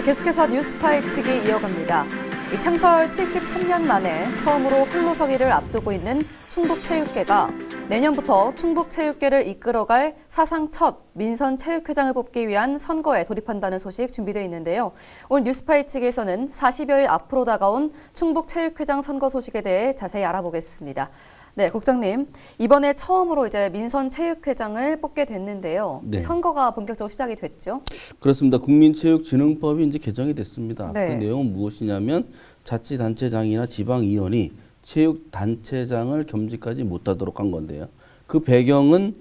계속해서 뉴스파헤치기 이어갑니다. 이 창설 73년 만에 처음으로 홀로서기를 앞두고 있는 충북체육계가 내년부터 충북체육계를 이끌어갈 사상 첫 민선체육회장을 뽑기 위한 선거에 돌입한다는 소식 준비되어 있는데요. 오늘 뉴스파헤치기에서는 40여일 앞으로 다가온 충북체육회장 선거 소식에 대해 자세히 알아보겠습니다. 네, 국장님. 이번에 처음으로 이제 민선체육회장을 뽑게 됐는데요. 네. 선거가 본격적으로 시작이 됐죠? 그렇습니다. 국민체육진흥법이 이제 개정이 됐습니다. 네. 그 내용은 무엇이냐면 자치단체장이나 지방위원이 체육단체장을 겸직하지 못하도록 한 건데요. 그 배경은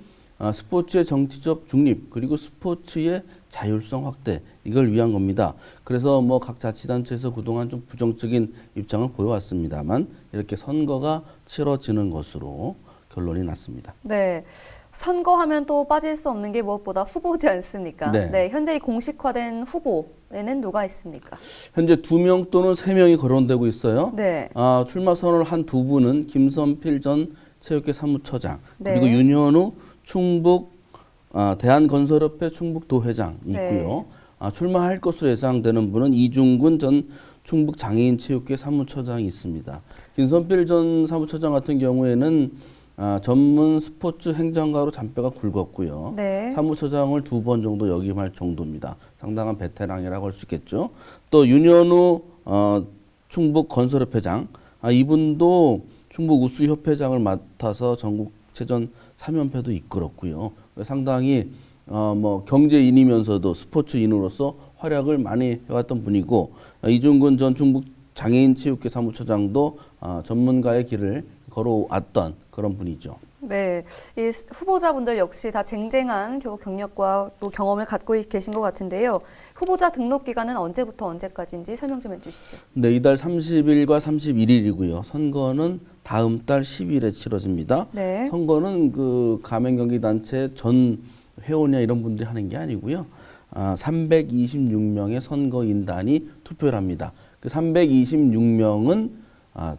스포츠의 정치적 중립 그리고 스포츠의 자율성 확대 이걸 위한 겁니다. 그래서 뭐 각 자치단체에서 그동안 좀 부정적인 입장을 보여왔습니다만 이렇게 선거가 치러지는 것으로 결론이 났습니다. 네. 선거하면 또 빠질 수 없는 게 무엇보다 후보지 않습니까? 네. 현재 이 공식화된 후보에는 누가 있습니까? 현재 2명 또는 3명이 거론되고 있어요. 네. 출마 선언을 한 두 분은 김선필 전 체육회 사무처장 네. 그리고 윤현우 충북 대한건설협회 충북도회장이 네. 있고요. 출마할 것으로 예상되는 분은 이중근 전 충북 장애인체육회 사무처장이 있습니다. 김선필 전 사무처장 같은 경우에는 전문 스포츠 행정가로 잔뼈가 굵었고요. 네. 사무처장을 2번 정도 역임할 정도입니다. 상당한 베테랑이라고 할 수 있겠죠. 또 윤현우 충북 건설협회장, 이분도 충북 우수협회장을 맡아서 전국체전 3연패도 이끌었고요. 상당히 뭐 경제인이면서도 스포츠인으로서 활약을 많이 해왔던 분이고, 이중근 전 충북 장애인체육회 사무처장도 전문가의 길을 걸어왔던 그런 분이죠. 네, 이 후보자분들 역시 다 쟁쟁한 경력과 또 경험을 갖고 계신 것 같은데요. 후보자 등록 기간은 언제부터 언제까지인지 설명 좀 해주시죠. 네, 이달 30일과 31일이고요. 선거는 다음 달 10일에 치러집니다. 네. 선거는 그 가맹경기단체 전 회원이나 이런 분들이 하는 게 아니고요. 326명의 선거인단이 투표를 합니다. 그 326명은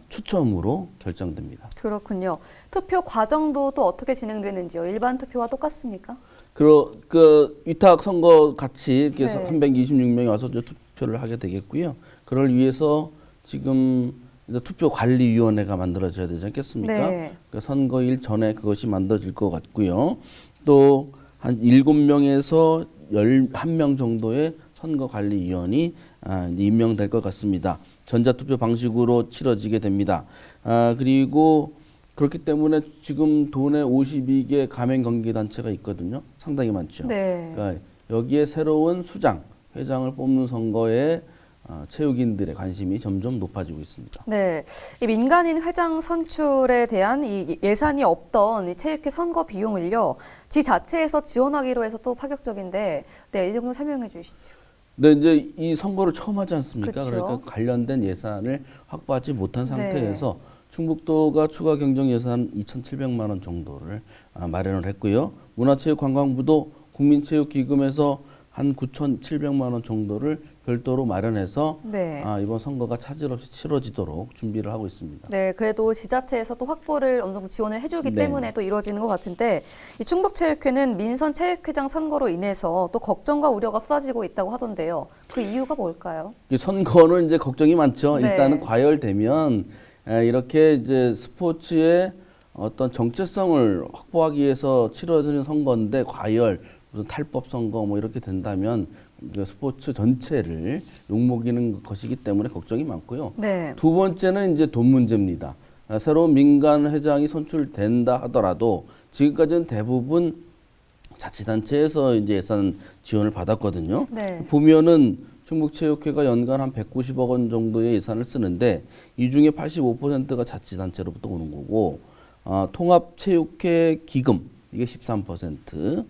추첨으로 결정됩니다. 그렇군요. 투표 과정도 또 어떻게 진행되는지요? 일반 투표와 똑같습니까? 그 위탁 선거 같이 이렇게 네. 326명이 와서 이제 투표를 하게 되겠고요. 그걸 위해서 지금 이제 투표관리위원회가 만들어져야 되지 않겠습니까? 네. 그 선거일 전에 그것이 만들어질 것 같고요. 또 한 7명에서 11명 정도의 선거관리위원이 이제 임명될 것 같습니다. 전자투표 방식으로 치러지게 됩니다. 그리고 그렇기 때문에 지금 도내 52개 가맹경기단체가 있거든요. 상당히 많죠. 네. 그러니까 여기에 새로운 수장, 회장을 뽑는 선거에 체육인들의 관심이 점점 높아지고 있습니다. 네, 이 민간인 회장 선출에 대한 이 예산이 없던 이 체육회 선거 비용을요, 지 자체에서 지원하기로 해서 또 파격적인데, 네, 이 정도 설명해 주시죠. 네, 이제 이 선거를 처음 하지 않습니까? 그쵸. 그러니까 관련된 예산을 확보하지 못한 네. 상태에서 충북도가 추가 경정 예산 2,700만 원 정도를 마련을 했고요. 문화체육관광부도 국민체육기금에서 한 9,700만 원 정도를 별도로 마련해서 네. 이번 선거가 차질 없이 치러지도록 준비를 하고 있습니다. 네, 그래도 지자체에서 또 확보를 어느 정도 지원을 해주기 네. 때문에 또 이루어지는 것 같은데, 이 충북체육회는 민선체육회장 선거로 인해서 또 걱정과 우려가 쏟아지고 있다고 하던데요. 그 이유가 뭘까요? 이 선거는 이제 걱정이 많죠. 네. 일단은 과열되면 이렇게 이제 스포츠의 어떤 정체성을 확보하기 위해서 치러지는 선거인데 과열, 무슨 탈법 선거 뭐 이렇게 된다면 스포츠 전체를 욕먹이는 것이기 때문에 걱정이 많고요. 네. 두 번째는 이제 돈 문제입니다. 새로운 민간 회장이 선출된다 하더라도 지금까지는 대부분 자치단체에서 이제 예산 지원을 받았거든요. 네. 보면은 충북체육회가 연간 한 190억 원 정도의 예산을 쓰는데 이 중에 85%가 자치단체로부터 오는 거고 통합체육회 기금 이게 13%,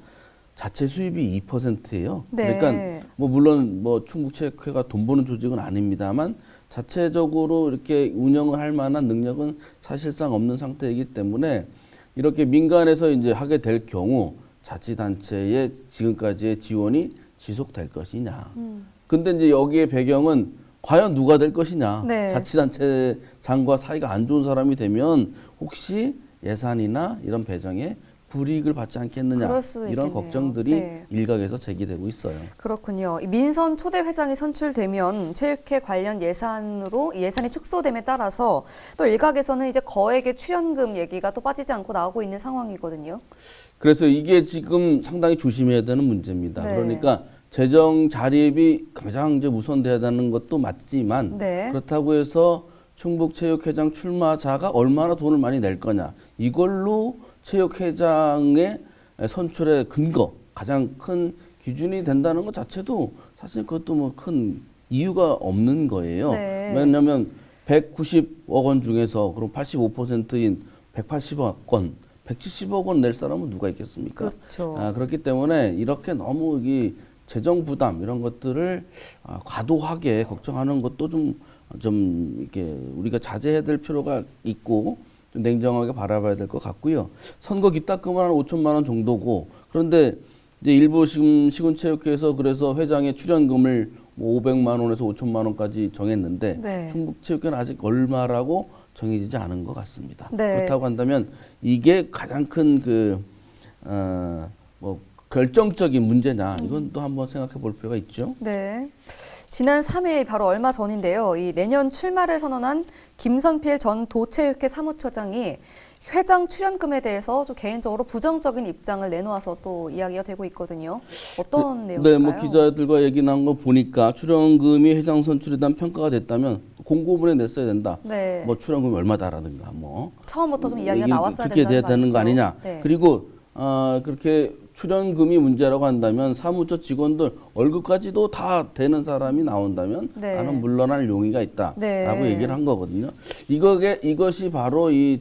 자체 수입이 2%예요. 네. 그러니까 뭐 물론 뭐 충북체육회가 돈 버는 조직은 아닙니다만 자체적으로 이렇게 운영을 할 만한 능력은 사실상 없는 상태이기 때문에 이렇게 민간에서 이제 하게 될 경우 자치단체의 지금까지의 지원이 지속될 것이냐. 근데 이제 여기에 배경은 과연 누가 될 것이냐. 네. 자치단체장과 사이가 안 좋은 사람이 되면 혹시 예산이나 이런 배정에 불이익을 받지 않겠느냐 그럴 수도 이런 있겠네요. 걱정들이 네. 일각에서 제기되고 있어요. 그렇군요. 이 민선 초대 회장이 선출되면 체육회 관련 예산으로 이 예산이 축소됨에 따라서 또 일각에서는 이제 거액의 출연금 얘기가 또 빠지지 않고 나오고 있는 상황이거든요. 그래서 이게 지금 상당히 조심해야 되는 문제입니다. 네. 그러니까 재정 자립이 가장 이제 우선돼야 되는 것도 맞지만 네. 그렇다고 해서 충북체육회장 출마자가 얼마나 돈을 많이 낼 거냐 이걸로 체육회장의 선출의 근거 가장 큰 기준이 된다는 것 자체도 사실 그것도 뭐 큰 이유가 없는 거예요. 네. 왜냐하면 190억 원 중에서 그럼 85%인 180억 원, 170억 원 낼 사람은 누가 있겠습니까? 그렇죠. 그렇기 때문에 이렇게 너무 이 재정 부담 이런 것들을 과도하게 걱정하는 것도 좀 이렇게 우리가 자제해야 될 필요가 있고 좀 냉정하게 바라봐야 될 것 같고요. 선거 기탁금은 한 5천만 원 정도고 그런데 이제 일부 시군체육회에서 그래서 회장의 출연금을 뭐 500만 원에서 5천만 원까지 정했는데 네. 충북체육회는 아직 얼마라고 정해지지 않은 것 같습니다. 네. 그렇다고 한다면 이게 가장 큰 뭐 결정적인 문제냐 이건 또 한번 생각해 볼 필요가 있죠. 네. 지난 3일 바로 얼마 전인데요. 이 내년 출마를 선언한 김선필 전 도체육회 사무처장이 회장 출연금에 대해서 좀 개인적으로 부정적인 입장을 내놓아서 또 이야기가 되고 있거든요. 어떤 내용일까요? 네, 뭐 기자들과 얘기 나온 거 보니까 출연금이 회장 선출에 대한 평가가 됐다면 공고문에 냈어야 된다. 네. 뭐 출연금이 얼마다라든가 뭐 처음부터 좀 이야기가 이게 나왔어야 그렇게 돼야 된다는 되는 거 말이죠. 아니냐. 네. 그리고 그렇게 출연금이 문제라고 한다면 사무처 직원들 월급까지도 다 되는 사람이 나온다면 네. 나는 물러날 용의가 있다라고 네. 얘기를 한 거거든요. 이것이 바로 이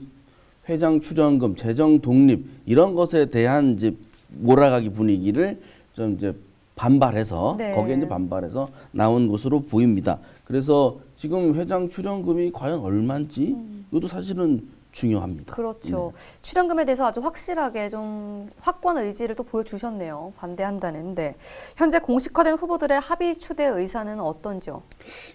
회장 출연금, 재정 독립 이런 것에 대한 이제 몰아가기 분위기를 좀 이제 반발해서 네. 거기에 이제 반발해서 나온 것으로 보입니다. 그래서 지금 회장 출연금이 과연 얼마인지 이것도 사실은 중요합니다. 그렇죠. 출연금에 대해서 아주 확실하게 좀 확고한 의지를 또 보여주셨네요. 반대한다는. 네. 현재 공식화된 후보들의 합의 추대 의사는 어떤지요?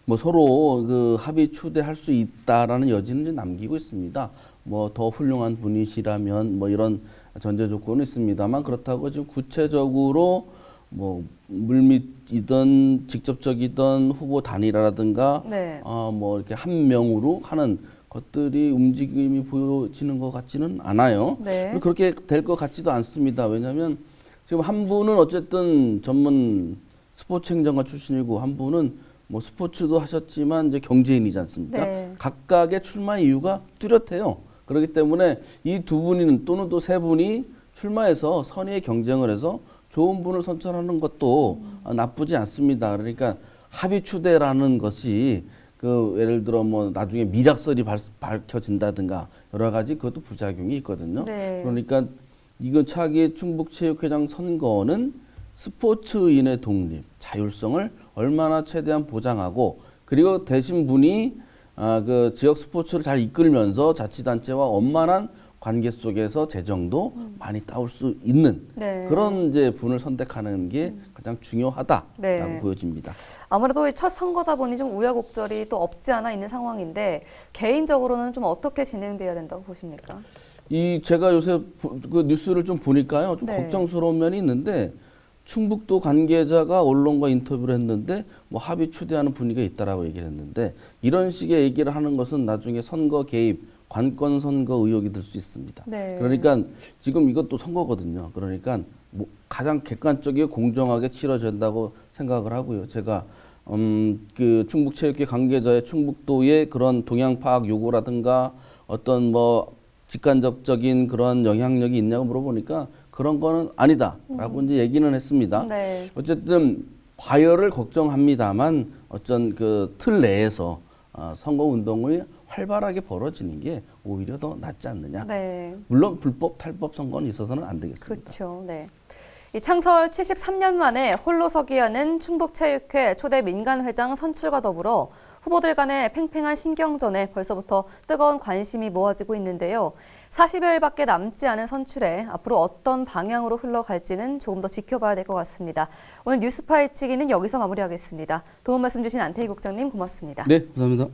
뭐 서로 그 합의 추대할 수 있다라는 여지는 이제 남기고 있습니다. 뭐 더 훌륭한 분이시라면 뭐 이런 전제 조건은 있습니다만 그렇다고 지금 구체적으로 뭐 물밑이든 직접적이든 후보 단일화라든가 네. 뭐 이렇게 한 명으로 하는 것들이 움직임이 보여지는 것 같지는 않아요. 네. 그렇게 될 것 같지도 않습니다. 왜냐하면 지금 한 분은 어쨌든 전문 스포츠 행정가 출신이고 한 분은 뭐 스포츠도 하셨지만 이제 경제인이지 않습니까? 네. 각각의 출마 이유가 뚜렷해요. 그렇기 때문에 이 두 분이 또는 또 세 분이 출마해서 선의의 경쟁을 해서 좋은 분을 선출하는 것도 나쁘지 않습니다. 그러니까 합의 추대라는 것이 그 예를 들어 뭐 나중에 미락설이 밝혀진다든가 여러 가지 그것도 부작용이 있거든요. 네. 그러니까 이건 차기 충북체육회장 선거는 스포츠인의 독립, 자율성을 얼마나 최대한 보장하고 그리고 되신 분이 그 지역 스포츠를 잘 이끌면서 자치단체와 원만한 관계 속에서 재정도 많이 따올 수 있는 네. 그런 이제 분을 선택하는 게 가장 중요하다라고 네. 보여집니다. 아무래도 첫 선거다 보니 좀 우여곡절이 또 없지 않아 있는 상황인데 개인적으로는 좀 어떻게 진행돼야 된다고 보십니까? 제가 요새 그 뉴스를 좀 보니까요, 좀 네. 걱정스러운 면이 있는데 충북도 관계자가 언론과 인터뷰를 했는데 뭐 합의 추대하는 분위기가 있다라고 얘기를 했는데 이런 식의 얘기를 하는 것은 나중에 선거 개입, 관권 선거 의혹이 들 수 있습니다. 네. 그러니까 지금 이것도 선거거든요. 그러니까 뭐 가장 객관적이고 공정하게 치러져야 된다고 생각을 하고요. 제가 그 충북체육회 관계자의 충북도의 그런 동향 파악 요구라든가 어떤 뭐 직간접적인 그런 영향력이 있냐고 물어보니까 그런 거는 아니다라고 이제 얘기는 했습니다. 네. 어쨌든 과열을 걱정합니다만 어쩐 그 틀 내에서 선거 운동이 활발하게 벌어지는 게 오히려 더 낫지 않느냐. 네. 물론 불법 탈법 선거는 있어서는 안 되겠습니다. 그렇죠. 네. 이 창설 73년 만에 홀로 서기 하는 충북체육회 초대 민간회장 선출과 더불어 후보들 간의 팽팽한 신경전에 벌써부터 뜨거운 관심이 모아지고 있는데요. 40여일밖에 남지 않은 선출에 앞으로 어떤 방향으로 흘러갈지는 조금 더 지켜봐야 될 것 같습니다. 오늘 뉴스 파헤치기는 여기서 마무리하겠습니다. 도움 말씀 주신 안태희 국장님 고맙습니다. 네, 감사합니다.